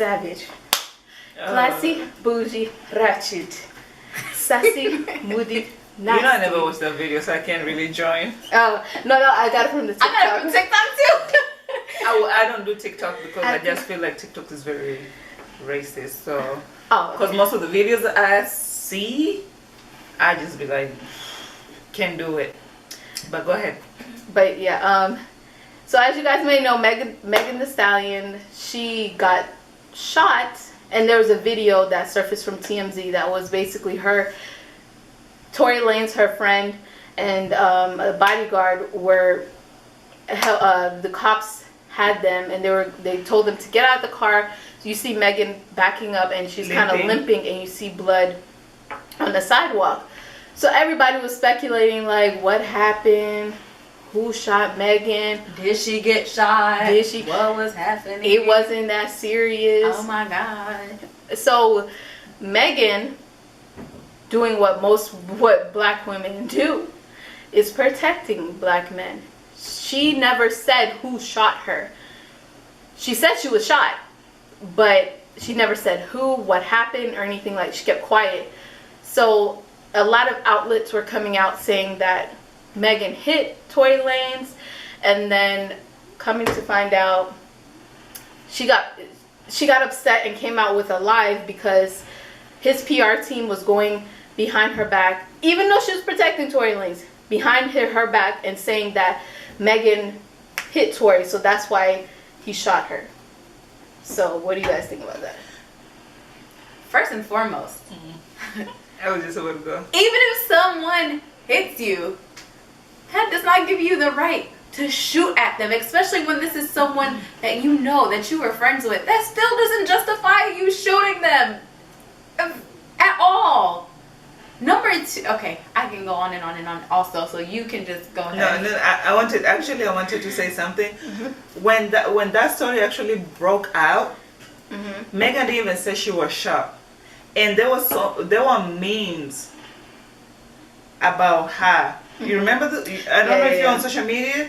savage. Classy, bougie, ratchet. Sassy, moody, nasty. You know I never watched that video, so I can't really join. Oh, no, I got it from the TikTok. I got it from TikTok too. I don't do TikTok because I just feel like TikTok is very racist. So, because most of the videos that I see, I just be like, can't do it. But go ahead. But yeah, so as you guys may know, Megan Thee Stallion, she got shot, and there was a video that surfaced from TMZ that was basically her, Tory Lanez, her friend, and a bodyguard were, the cops had them, and they told them to get out of the car. So you see Megan backing up, and she's kind of limping, and you see blood on the sidewalk. So everybody was speculating, like, what happened? Who shot Megan? Did she get shot? Did she? What was happening? It wasn't that serious. Oh my God. So Megan, doing what black women do, is protecting black men. She never said who shot her. She said she was shot, but she never said who, what happened, or anything like. She kept quiet. So a lot of outlets were coming out saying that Megan hit Tory Lanez, and then coming to find out, she got upset and came out with a live because his PR team was going behind her back, even though she was protecting Tory Lanez, behind her back and saying that Megan hit Tory, so that's why he shot her. So what do you guys think about that? First and foremost, I was just about to go. even if someone hits you, that does not give you the right to shoot at them, especially when this is someone that you know, that you were friends with. That still doesn't justify you shooting them at all. Number two, okay, I can go on and on and on also, so you can just go ahead. No, I wanted to say something. When that story actually broke out, Megan didn't even say she was shot, and there were memes about her. You remember I don't know if you're on social media.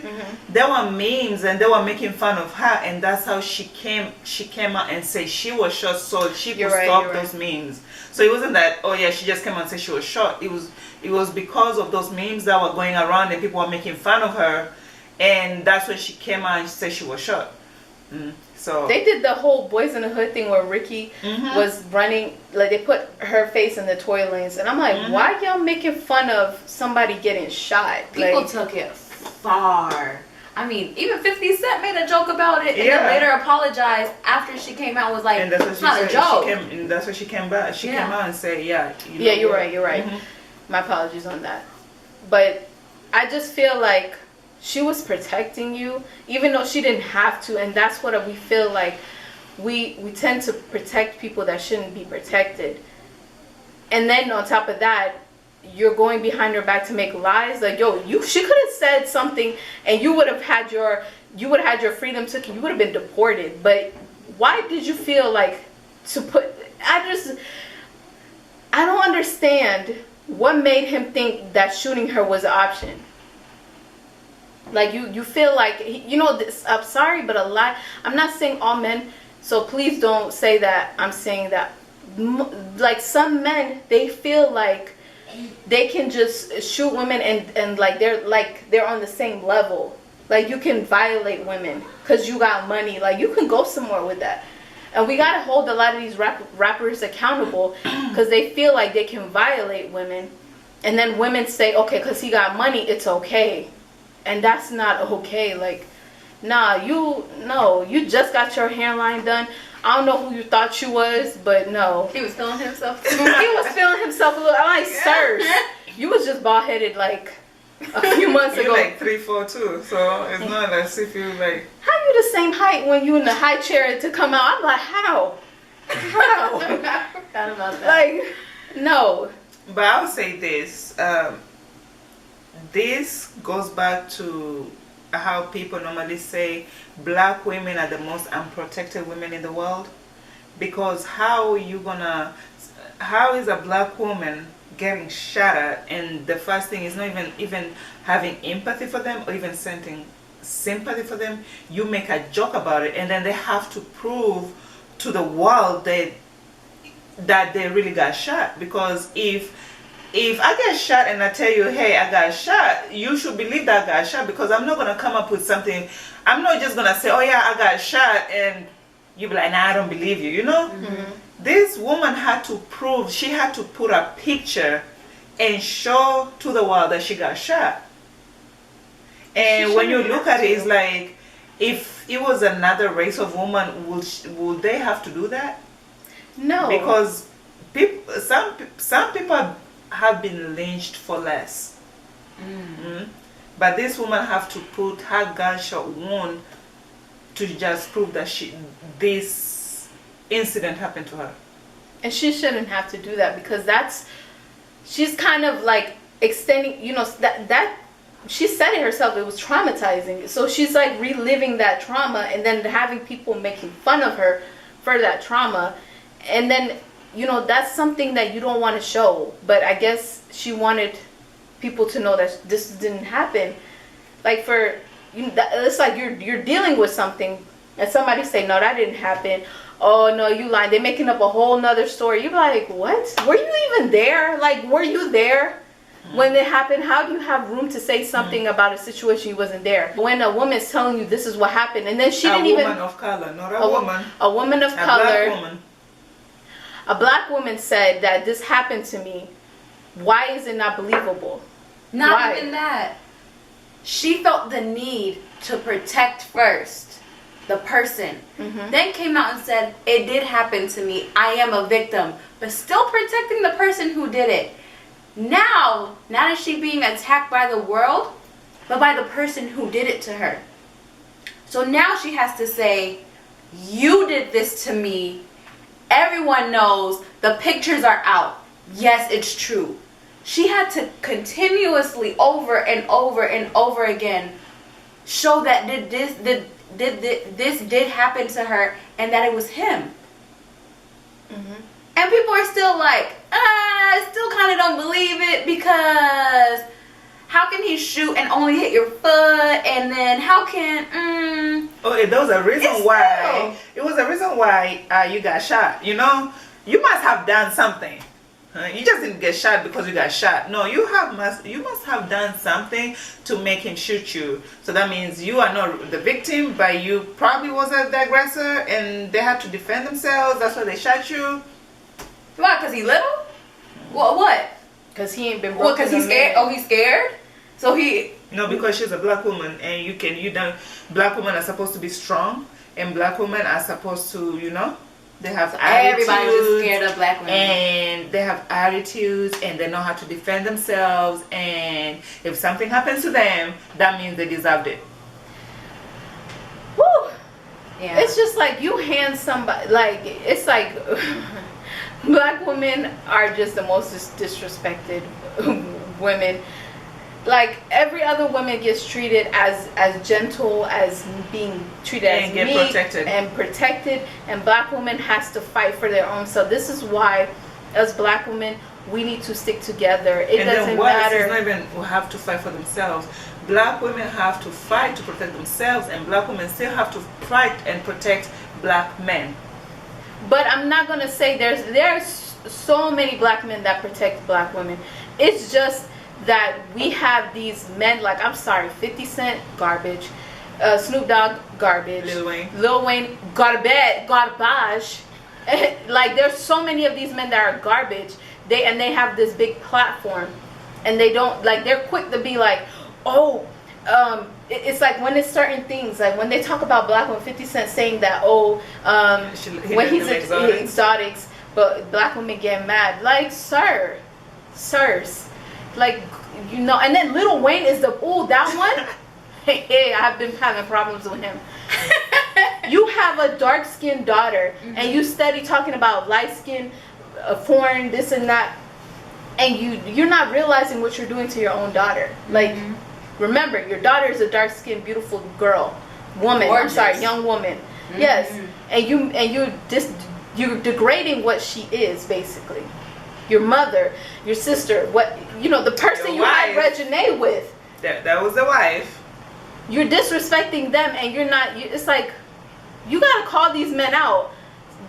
There were memes and they were making fun of her, and that's how she came out and said she was shot, so she could stop those memes. So it wasn't that, oh yeah, she just came out and said she was shot. It was because of those memes that were going around and people were making fun of her, and that's when she came out and said she was shot. So they did the whole Boys in the Hood thing where Ricky was running, like they put her face in the Tory Lanez, and I'm like, why y'all making fun of somebody getting shot? People like, took it far. I mean, even 50 Cent made a joke about it, and then later apologized after she came out. Was like, and that's what it's not a joke. And that's what she came back. She came out and said, you're right. My apologies on that. But I just feel like she was protecting you, even though she didn't have to, and that's what we feel like. We tend to protect people that shouldn't be protected, and then on top of that, you're going behind her back to make lies. Like, yo, she could have said something, and you would have had your freedom taken. You would have been deported. But why did you feel like to put? I don't understand what made him think that shooting her was an option. Like, you feel like, you know, this, I'm sorry, but I'm not saying all men, so please don't say that I'm saying that. Like, some men, they feel like they can just shoot women and they're on the same level. Like, you can violate women because you got money. Like, you can go somewhere with that. And we got to hold a lot of these rappers accountable because they feel like they can violate women. And then women say, okay, because he got money, it's okay. And that's not okay. Like, you just got your hairline done. I don't know who you thought you was, but no. He was feeling himself. He was feeling himself a little. I'm like, sir, you was just bald headed like a few months ago. You're like 3'4" too, so it's not as if you like. How you the same height when you in the high chair to come out? I'm like, how? I forgot about that. Like, no. But I would say this. This goes back to how people normally say black women are the most unprotected women in the world, because how is a black woman getting shot at, and the first thing is not even having empathy for them or even sending sympathy for them? You make a joke about it, and then they have to prove to the world that they really got shot. Because if I get shot and I tell you, hey, I got shot, you should believe that I got shot, because I'm not gonna come up with something. I'm not just gonna say, oh yeah, I got shot, and you be like, nah, I don't believe you. You know, this woman had to prove. She had to put a picture and show to the world that she got shot. And when you look at it, it's like, if it was another race of woman, would they have to do that? No, because some people have been lynched for less. But this woman have to put her gunshot wound to just prove that this incident happened to her. and she shouldn't have to do that, because she's kind of like extending, that she said it herself, it was traumatizing. So she's like reliving that trauma, and then having people making fun of her for that trauma. And then, that's something that you don't want to show. But I guess she wanted people to know that this didn't happen. Like it's like you're dealing with something, and somebody say, no, that didn't happen. Oh no, you lied. They're making up a whole nother story. You're like, what? Were you even there? Like, were you there when it happened? How do you have room to say something about a situation you wasn't there? When a woman's telling you this is what happened, and then she didn't even... A woman of color, not a woman. A woman of color. Black woman. A black woman said that this happened to me. Why is it not believable? Not even that. She felt the need to protect first the person. Then came out and said, it did happen to me. I am a victim. But still protecting the person who did it. Now, not is she being attacked by the world, but by the person who did it to her. So now she has to say, you did this to me. Everyone knows. The pictures are out. Yes, it's true. She had to continuously, over and over and over again, show that this did happen to her, and that it was him. And people are still like, I still kind of don't believe it, because how can he shoot and only hit your foot, and then how can Okay, there was a reason why. It was a reason why you got shot. You must have done something. You just didn't get shot because you got shot. No, you must have done something to make him shoot you. So that means you are not the victim, but you probably was the aggressor, and they had to defend themselves. That's why they shot you. Why? Because he little? What? Because he ain't been broken. What? Because he's scared? Oh, he's scared? So he... No, because she's a black woman, and black women are supposed to be strong, and black women are supposed to, they have attitudes. Everybody's just scared of black women. And they have attitudes, and they know how to defend themselves, and if something happens to them, that means they deserved it. Woo! Yeah. It's just like you hand somebody, like, it's like black women are just the most disrespected women. Like, every other woman gets treated as gentle, as being treated as meek and protected, and black women has to fight for their own. So this is why, as black women, we need to stick together. It doesn't matter. It's not even have to fight for themselves. Black women have to fight to protect themselves, and black women still have to fight and protect black men. But I'm not gonna say there's so many black men that protect black women. It's just that we have these men, like, I'm sorry, 50 Cent, garbage, Snoop Dogg, garbage, Lil Wayne, garbage. Like, there's so many of these men that are garbage. They have this big platform, and they don't, like, they're quick to be like, it's like when it's certain things, like when they talk about black women, 50 Cent saying that, when he's exotics, but black women get mad. Like, sirs. Like, and then Lil Wayne is that one. Hey, I have been having problems with him. You have a dark-skinned daughter, and you steady talking about light-skinned, foreign, this and that, and you're not realizing what you're doing to your own daughter. Like, remember, your daughter is a dark-skinned, beautiful woman. Gorgeous. I'm sorry, young woman. Yes, and you're degrading what she is, basically. Your mother, your sister, the person you had Reginae with. That was the wife. You're disrespecting them, and you're not. It's like, you gotta call these men out.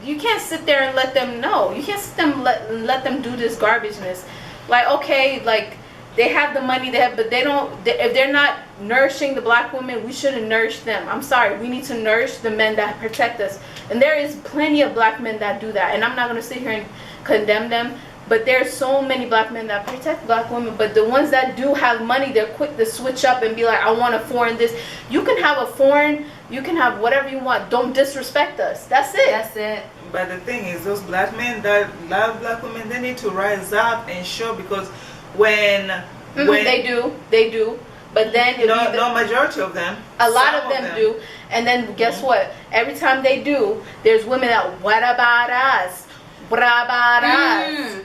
you can't sit there and let them know. You can't sit them let them do this garbageness. Like, okay, like they have the money, but they don't. If they're not nourishing the black women, we shouldn't nourish them. I'm sorry. We need to nourish the men that protect us, and there is plenty of black men that do that. And I'm not gonna sit here and condemn them, but there's so many black men that protect black women. But the ones that do have money, they're quick to switch up and be like, I want a foreign this. You can have a foreign. You can have whatever you want. Don't disrespect us. That's it. That's it. But the thing is, those black men that love black women, they need to rise up and show, because when they do. But then no majority of them. A lot of them do. And then guess what? Every time they do, there's women that, what about us? What about us?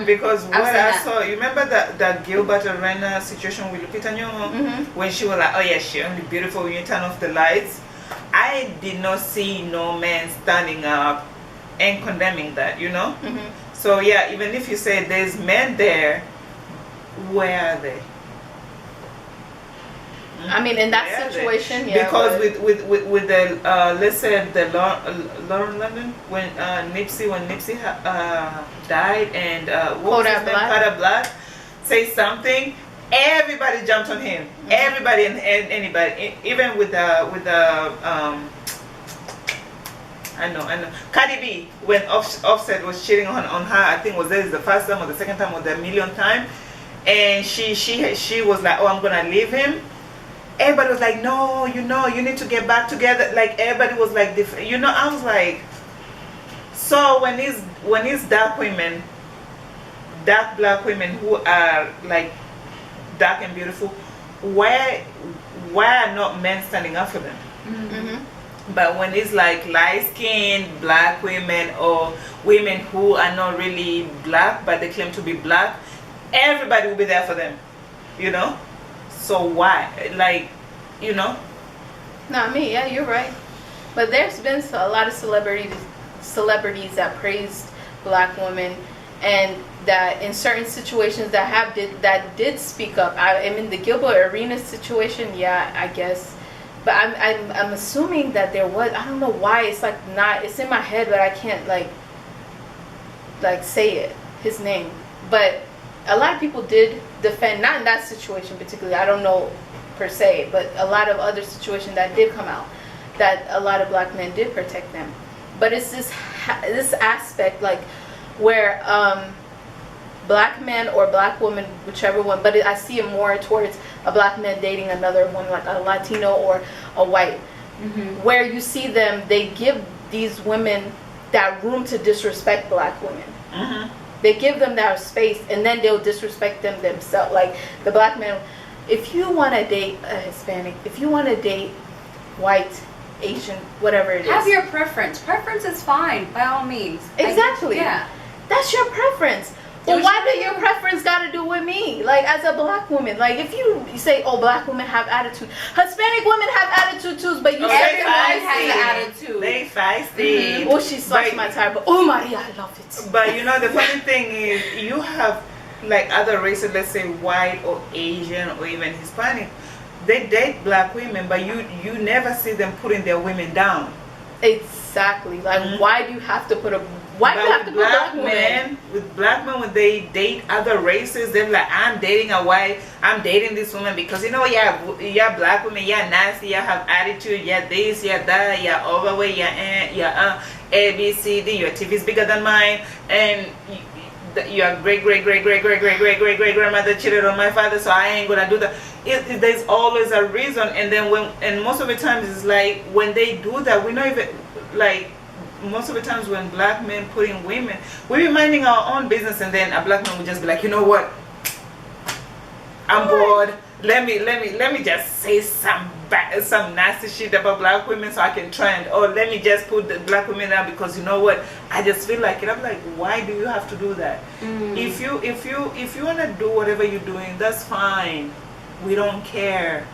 Because what I saw, you remember that Gilbert Arenas situation with Lupita Nyong'o, when she was like, oh yeah, she's only beautiful when you turn off the lights. I did not see no man standing up and condemning that, you know. So yeah, even if you say there's men there, where are they? I mean, in that situation, yeah. Because with the let's say the Lauren London, when Nipsey died, and what was his name? Kodak Black, say something, everybody jumped on him. Everybody and anybody, even with the I know. Cardi B, when Offset was cheating on her, I think this the first time or the second time or the millionth time, and she was like, oh, I'm gonna leave him. Everybody was like, no, you need to get back together. Like, everybody was like, I was like, so when these dark black women who are like dark and beautiful, why are not men standing up for them? But when it's like light-skinned black women or women who are not really black but they claim to be black, everybody will be there for them, you know? So why? Like, you know? Not me, yeah, you're right. But there's been a lot of celebrities that praised black women, and that in certain situations that did speak up. I mean, the Gilbert Arenas situation, yeah, I guess. But I'm assuming that there was, I don't know why, it's like not, it's in my head, but I can't like say it, his name. But a lot of people did defend, not in that situation particularly, I don't know per se, but a lot of other situations that did come out, that a lot of black men did protect them. But it's this aspect, like, where black men or black women, whichever one, but I see it more towards a black man dating another one, like a Latino or a white, where you see them, they give these women that room to disrespect black women. They give them that space, and then they'll disrespect them themselves. Like the black man, if you want to date a Hispanic, if you want to date white, Asian, whatever it is, have your preference. Preference is fine, by all means. Exactly. Yeah. That's your preference. Well, why do your preference got to do with me? Like, as a black woman, like, if you say, oh, black women have attitude, Hispanic women have attitude too, but you everyone has an attitude. They feisty. Oh, she slashed my tire, but oh Maria, I love it. But you know, the funny thing is, you have like other races, let's say white or Asian or even Hispanic, they date black women, but you never see them putting their women down. Exactly. Like, why do you have to put black men? With black men, when they date other races, they're like, I'm dating a white, I'm dating this woman because, you know, yeah, black women, yeah, nasty, yeah, have attitude, yeah, this, yeah, that, yeah, overweight, yeah, A, B, C, D, your TV is bigger than mine, and your great grandmother cheated on my father, so I ain't gonna do that. There's always a reason, and then most of the times it's like when they do that, we not even like. Most of the times when black men put in women, we be minding our own business, and then a black man would just be like, you know what? I'm bored. Let me just say some nasty shit about black women so I can trend. Or let me just put the black women out because you know what? I just feel like it. I'm like, why do you have to do that? If you wanna do whatever you're doing, that's fine. We don't care.